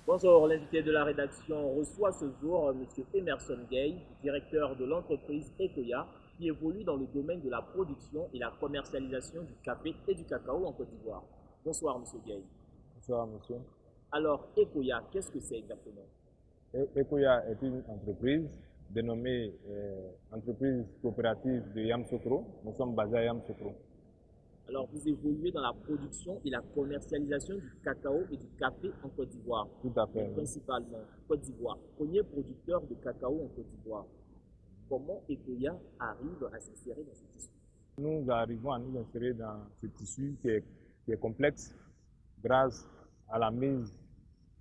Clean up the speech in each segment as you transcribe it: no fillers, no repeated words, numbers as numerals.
Bonjour, l'invité de la rédaction reçoit ce jour M. Emerson Gay, directeur de l'entreprise Ecoya, qui évolue dans le domaine de la production et la commercialisation du café et du cacao en Côte d'Ivoire. Bonsoir, M. Gay. Bonsoir, monsieur. Alors, Ecoya, qu'est-ce que c'est exactement? Ecoya est une entreprise dénommée entreprise coopérative de Yamoussoukro. Nous sommes basés à Yamoussoukro. Alors, vous évoluez dans la production et la commercialisation du cacao et du café en Côte d'Ivoire, Tout à mais fait. Oui. principalement Côte d'Ivoire, premier producteur de cacao en Côte d'Ivoire. Comment Ecoya arrive à s'insérer dans ce tissu? Nous arrivons à nous insérer dans ce tissu qui est complexe grâce à la mise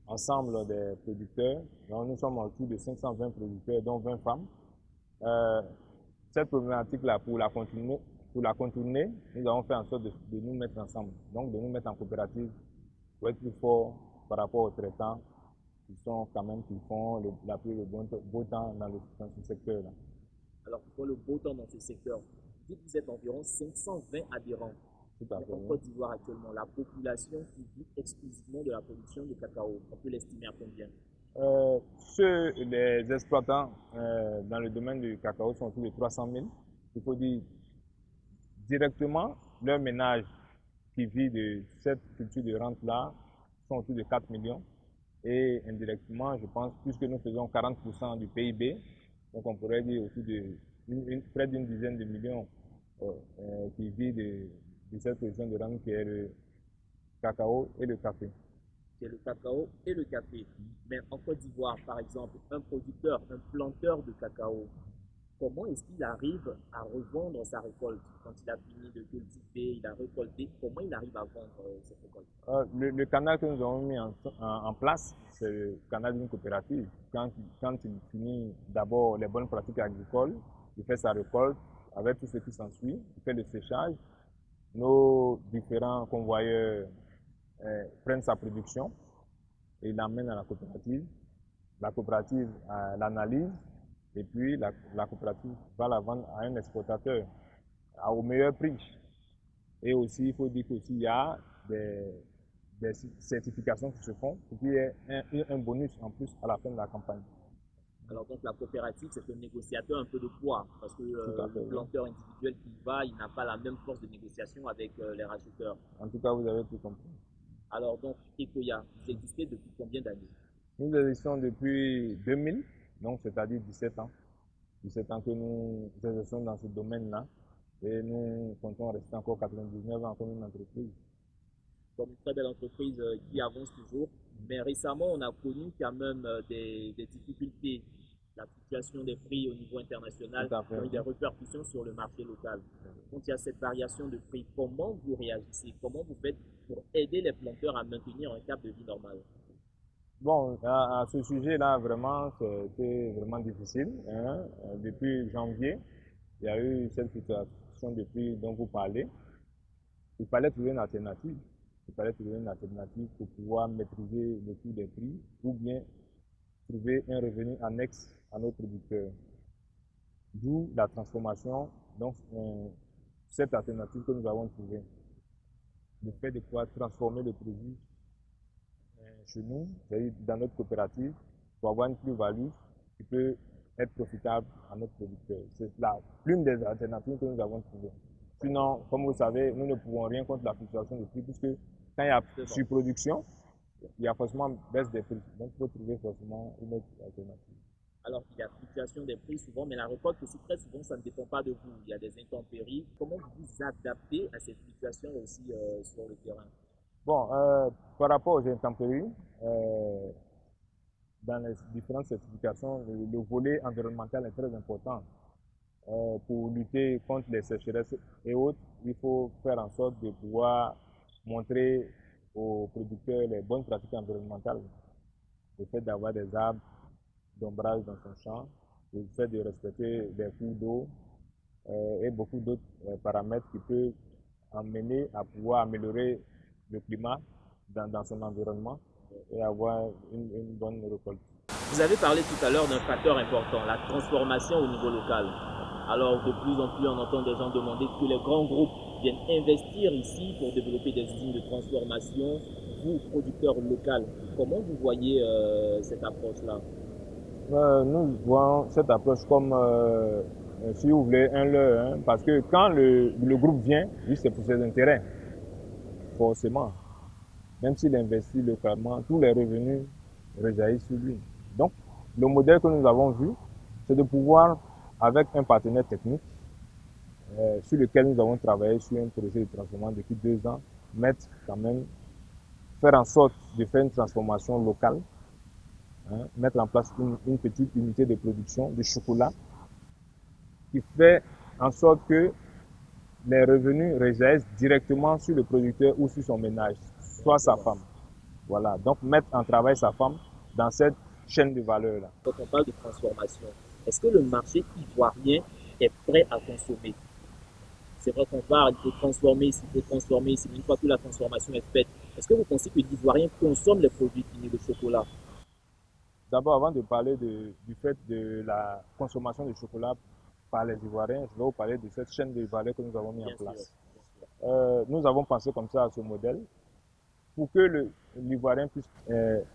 ensemble des producteurs. Donc, nous sommes autour de 520 producteurs, dont 20 femmes. Euh, cette problématique-là, pour la contourner, nous avons fait en sorte de nous mettre ensemble, donc de nous mettre en coopérative pour être plus forts par rapport aux traitants qui sont quand même, qui font la pluie, le beau temps dans ce secteur-là. Alors, pour le beau temps dans ce secteur, dites que vous êtes environ 520 adhérents. Tout à Mais fait. en Côte d'Ivoire actuellement, la population qui vit exclusivement de la production de cacao, on peut l'estimer à combien? Les exploitants dans le domaine du cacao sont autour de 300 000. Il faut dire directement, leur ménage qui vit de cette culture de rente-là sont autour de 4 millions. Et indirectement, je pense, puisque nous faisons 40% du PIB, donc on pourrait dire autour de près d'une dizaine de millions qui vit de cette production de rente qui est le cacao et le café. C'est le cacao et le café. Mais en Côte d'Ivoire, par exemple, un producteur, un planteur de cacao, comment est-ce qu'il arrive à revendre sa récolte? Quand il a fini de cultiver, il a récolté, comment il arrive à vendre cette récolte? Le canal que nous avons mis en place, c'est le canal d'une coopérative. Quand il finit d'abord les bonnes pratiques agricoles, il fait sa récolte avec tout ce qui s'ensuit, il fait le séchage. Nos différents convoyeurs prennent sa production et l'amènent à la coopérative. La coopérative l'analyse et puis la coopérative va la vendre à un exportateur au meilleur prix. Et aussi, il faut dire qu'il y a des certifications qui se font pour qu'il y ait un bonus en plus à la fin de la campagne. Alors donc la coopérative, c'est un négociateur un peu de poids, parce que Tout à le fait, oui. planteur individuel qui va, il n'a pas la même force de négociation avec les racheteurs. En tout cas, vous avez tout compris. Alors donc Ecoya, vous existez depuis combien d'années? Nous existons depuis 2000, donc c'est-à-dire 17 ans. 17 ans que nous exerçons dans ce domaine-là et nous comptons rester encore 99 ans comme une entreprise. Comme une très belle entreprise qui avance toujours, mais récemment on a connu quand même des difficultés. La fluctuation des prix au niveau international Tout à fait. a eu des répercussions sur le marché local. Quand il y a cette variation de prix, comment vous réagissez? Comment vous faites pour aider les planteurs à maintenir un cap de vie normal? Bon, à ce sujet-là, vraiment, c'était vraiment difficile, hein. Depuis janvier, il y a eu cette situation de prix dont vous parlez. Il fallait trouver une alternative. Il fallait trouver une alternative pour pouvoir maîtriser le coût des prix ou bien trouver un revenu annexe à nos producteurs. D'où la transformation, donc cette alternative que nous avons trouvée. Le fait de pouvoir transformer le produit chez nous, c'est-à-dire dans notre coopérative, pour avoir une plus-value qui peut être profitable à notre producteur. C'est l'une des alternatives que nous avons trouvées. Sinon, comme vous savez, nous ne pouvons rien contre la fluctuation des prix, puisque quand il y a surproduction, il y a forcément baisse des prix. Donc, il faut trouver forcément une autre alternative. Alors qu'il y a fluctuation des prix souvent, mais la récolte aussi très souvent, ça ne dépend pas de vous. Il y a des intempéries. Comment vous vous adaptez à ces fluctuations aussi sur le terrain? Bon, par rapport aux intempéries, dans les différentes certifications, le volet environnemental est très important. Pour lutter contre les sécheresses et autres, il faut faire en sorte de pouvoir montrer aux producteurs les bonnes pratiques environnementales. Le fait d'avoir des arbres d'ombrage dans son champ, le fait de respecter les cours d'eau et beaucoup d'autres paramètres qui peuvent amener à pouvoir améliorer le climat dans son environnement et avoir une bonne récolte. Vous avez parlé tout à l'heure d'un facteur important, la transformation au niveau local. Alors de plus en plus, on entend des gens demander que les grands groupes viennent investir ici pour développer des usines de transformation. vous, producteur local, comment vous voyez cette approche-là? Nous voyons cette approche comme, si vous voulez, un leurre, hein, parce que quand le groupe vient, lui, c'est pour ses intérêts, forcément. Même s'il investit localement, tous les revenus rejaillissent sur lui. Donc, le modèle que nous avons vu, c'est de pouvoir, avec un partenaire technique, sur lequel nous avons travaillé sur un projet de transformation depuis 2 ans, mettre quand même, faire en sorte de faire une transformation locale, hein, mettre en place une petite unité de production de chocolat qui fait en sorte que les revenus rejaillissent directement sur le producteur ou sur son ménage, soit sa femme. Voilà, donc mettre en travail sa femme dans cette chaîne de valeur-là. Quand on parle de transformation, est-ce que le marché ivoirien est prêt à consommer? C'est vrai qu'on parle, il faut transformer ici, il faut transformer ici, mais une fois que la transformation est faite, est-ce que vous pensez que l'Ivoirien consomme les produits finis de chocolat? D'abord, avant de parler du fait de la consommation de chocolat par les Ivoiriens, je vais vous parler de cette chaîne de valeur que nous avons mis en Bien sûr, place. bien sûr. Nous avons pensé comme ça à ce modèle. Pour que l'Ivoirien puisse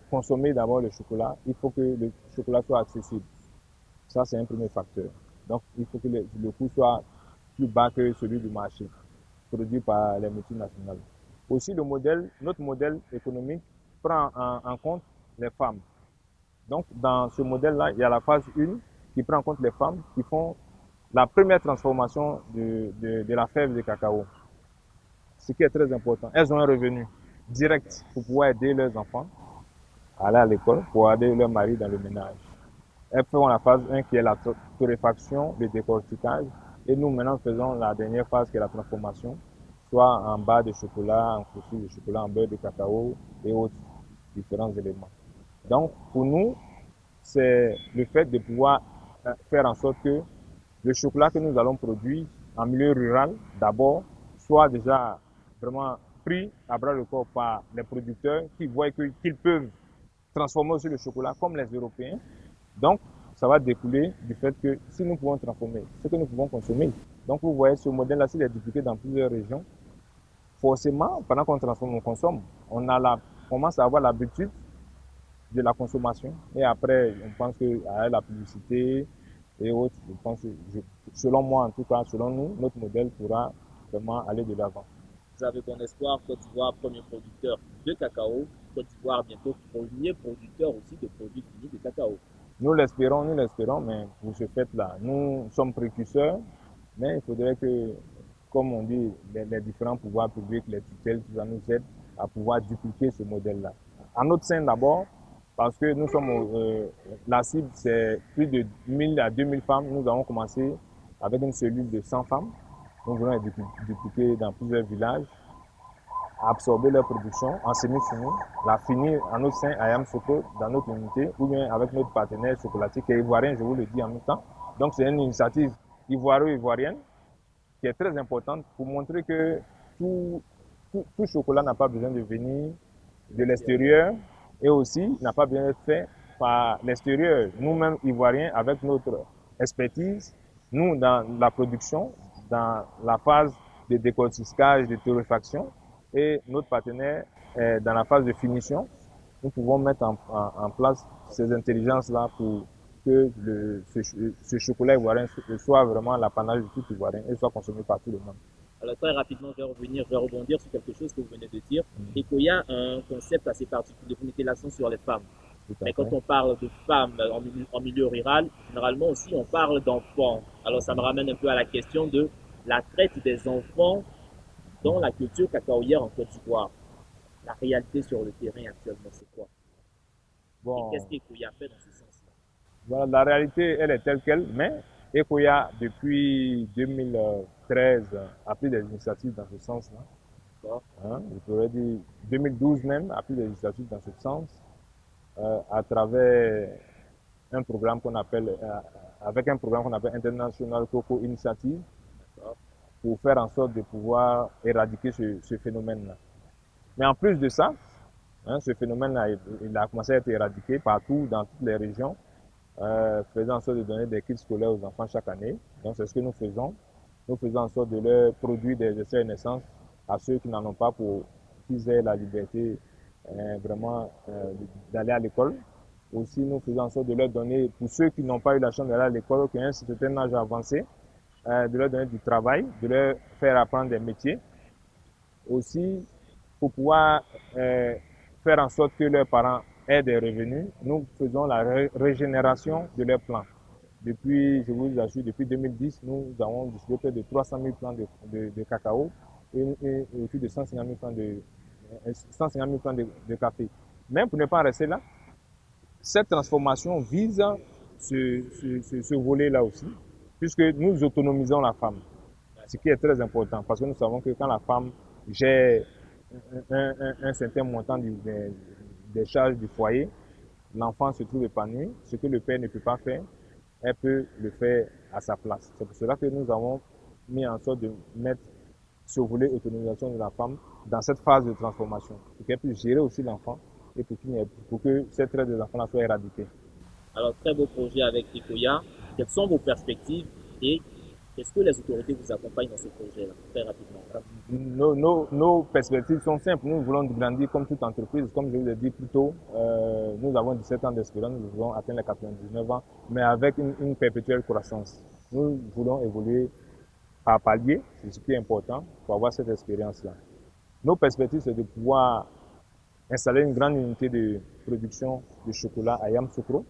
consommer d'abord le chocolat, il faut que le chocolat soit accessible. Ça, c'est un premier facteur. Donc, il faut que le coût soit plus bas que celui du marché, produit par les multinationales. Aussi, notre modèle économique prend en compte les femmes. Donc, dans ce modèle-là, il y a la phase 1 qui prend en compte les femmes qui font la première transformation de la fève de cacao. Ce qui est très important. Elles ont un revenu direct pour pouvoir aider leurs enfants à aller à l'école, pour aider leur mari dans le ménage. Elles font la phase 1 qui est la torréfaction, le décortiquage. Et nous, maintenant, faisons la dernière phase qui est la transformation, soit en barre de chocolat, en croûte de chocolat, en beurre de cacao et autres différents éléments. Donc, pour nous, c'est le fait de pouvoir faire en sorte que le chocolat que nous allons produire en milieu rural, d'abord, soit déjà vraiment pris à bras le corps par les producteurs qui voient qu'ils peuvent transformer aussi le chocolat comme les Européens. Donc, ça va découler du fait que si nous pouvons transformer ce que nous pouvons consommer, donc vous voyez ce modèle-là, s'il est dupliqué dans plusieurs régions, forcément, pendant qu'on transforme, on consomme. On commence à avoir l'habitude de la consommation. Et après, on pense qu'à la publicité et autres, je pense, selon moi en tout cas, selon nous, notre modèle pourra vraiment aller de l'avant. Vous avez bon espoir, Côte d'Ivoire, premier producteur de cacao, Côte d'Ivoire bientôt premier producteur aussi de produits finis de cacao. Nous l'espérons, mais pour ce fait-là, nous sommes précurseurs, mais il faudrait que, comme on dit, les différents pouvoirs publics, les tutelles, tout ça nous aident à pouvoir dupliquer ce modèle-là. À notre sein d'abord, parce que nous sommes, la cible, c'est plus de 1000 à 2000 femmes. Nous avons commencé avec une cellule de 100 femmes. Nous voulons dupliquer dans plusieurs villages, absorber leur production en semi-fini, la finir en notre sein à Yamsoko, dans notre unité, ou bien avec notre partenaire chocolatier qui est ivoirien, je vous le dis en même temps. Donc c'est une initiative ivoiro-ivoirienne qui est très importante pour montrer que tout chocolat n'a pas besoin de venir de l'extérieur et aussi n'a pas besoin d'être fait par l'extérieur. Nous-mêmes, Ivoiriens, avec notre expertise, nous, dans la production, dans la phase de décortiquage, de torréfaction, et notre partenaire dans la phase de finition, nous pouvons mettre en place ces intelligences-là pour que ce chocolat ivoirien soit vraiment l'apanage de tout Ivoirien et soit consommé par tout le monde. Alors très rapidement, je vais rebondir sur quelque chose que vous venez de dire. Ecoya a un concept assez particulier. Vous mettez l'accent sur les femmes. Mais quand on parle de femmes en milieu rural, généralement aussi on parle d'enfants. Alors ça me ramène un peu à la question de la traite des enfants dans la culture cacaoyère en Côte d'Ivoire. La réalité sur le terrain actuellement, c'est quoi? Et qu'est-ce qu'Ecoya fait dans ce sens-là? Voilà, la réalité, elle est telle qu'elle, mais Ecoya, depuis 2013, a pris des initiatives dans ce sens-là. Hein, je pourrais dire 2012 même, a pris des initiatives dans ce sens, à travers un programme qu'on appelle, avec un programme qu'on appelle International Cocoa Initiative, pour faire en sorte de pouvoir éradiquer ce phénomène-là. Mais en plus de ça, hein, ce phénomène-là, il a commencé à être éradiqué partout, dans toutes les régions, faisant en sorte de donner des kits scolaires aux enfants chaque année. Donc c'est ce que nous faisons. Nous faisons en sorte de leur produire des essais de naissance à ceux qui n'en ont pas pour qu'ils aient la liberté vraiment d'aller à l'école. Aussi, nous faisons en sorte de leur donner, pour ceux qui n'ont pas eu la chance d'aller à l'école, qui ont un certain âge avancé, de leur donner du travail, de leur faire apprendre des métiers. Aussi, pour pouvoir faire en sorte que leurs parents aient des revenus, nous faisons la régénération de leurs plants. Depuis, je vous assure, depuis 2010, nous avons distribué près de 300 000 plants de cacao et autour de 150 000 plants 150 000 plants de café. Même pour ne pas rester là, cette transformation vise ce volet-là aussi, puisque nous autonomisons la femme, ce qui est très important, parce que nous savons que quand la femme gère un certain montant des charges du foyer, l'enfant se trouve épanoui, ce que le père ne peut pas faire, elle peut le faire à sa place. C'est pour cela que nous avons mis en sorte de mettre ce volet autonomisation de la femme dans cette phase de transformation, pour qu'elle puisse gérer aussi l'enfant et pour que cette traite des enfants soit éradiquée. Alors, très beau projet avec Ecoya. Quelles sont vos perspectives et est-ce que les autorités vous accompagnent dans ce projet-là, très rapidement? Nos perspectives sont simples. Nous voulons grandir comme toute entreprise. Comme je vous ai dit plus tôt, nous avons 17 ans d'espérance, nous voulons atteindre les 99 ans, mais avec une perpétuelle croissance. Nous voulons évoluer par palier, c'est ce qui est important pour avoir cette expérience-là. Nos perspectives, c'est de pouvoir installer une grande unité de production de chocolat à Yamoussoukro,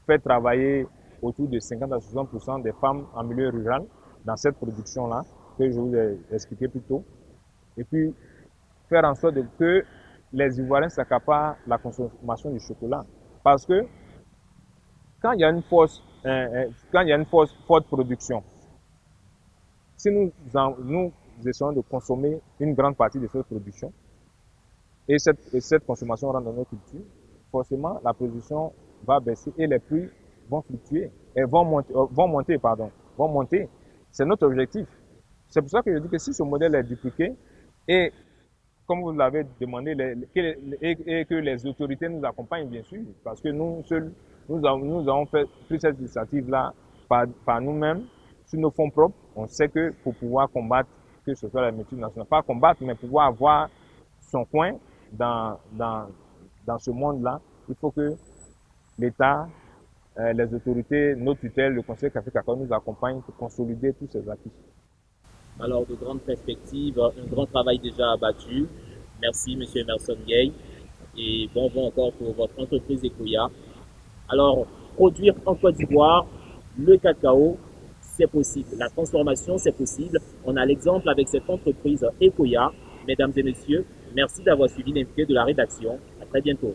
faire travailler autour de 50 à 60% des femmes en milieu rural dans cette production-là, que je vous ai expliqué plus tôt, et puis faire en sorte que les Ivoiriens s'accaparent la consommation du chocolat. Parce que quand il y a une forte production, si nous essayons de consommer une grande partie de cette production, et cette consommation rentre dans nos cultures, forcément la production va baisser et les prix vont fluctuer, et vont monter. C'est notre objectif. C'est pour ça que je dis que si ce modèle est dupliqué et comme vous l'avez demandé, et que les autorités nous accompagnent, bien sûr, parce que nous seuls, nous avons pris cette initiative-là par nous-mêmes, sur nos fonds propres. On sait que pour pouvoir combattre, que ce soit la multinationale, pas combattre, mais pouvoir avoir son coin dans ce monde-là, il faut que l'État, les autorités, nos tutelles, le Conseil Café Cacao nous accompagnent pour consolider tous ces acquis. Alors, de grandes perspectives, un grand travail déjà abattu. Merci, M. Emerson Gay. Et bon vent encore pour votre entreprise Ecoya. Alors, produire en Côte d'Ivoire le cacao, c'est possible. La transformation, c'est possible. On a l'exemple avec cette entreprise Ecoya. Mesdames et messieurs, merci d'avoir suivi l'invité de la rédaction. À très bientôt.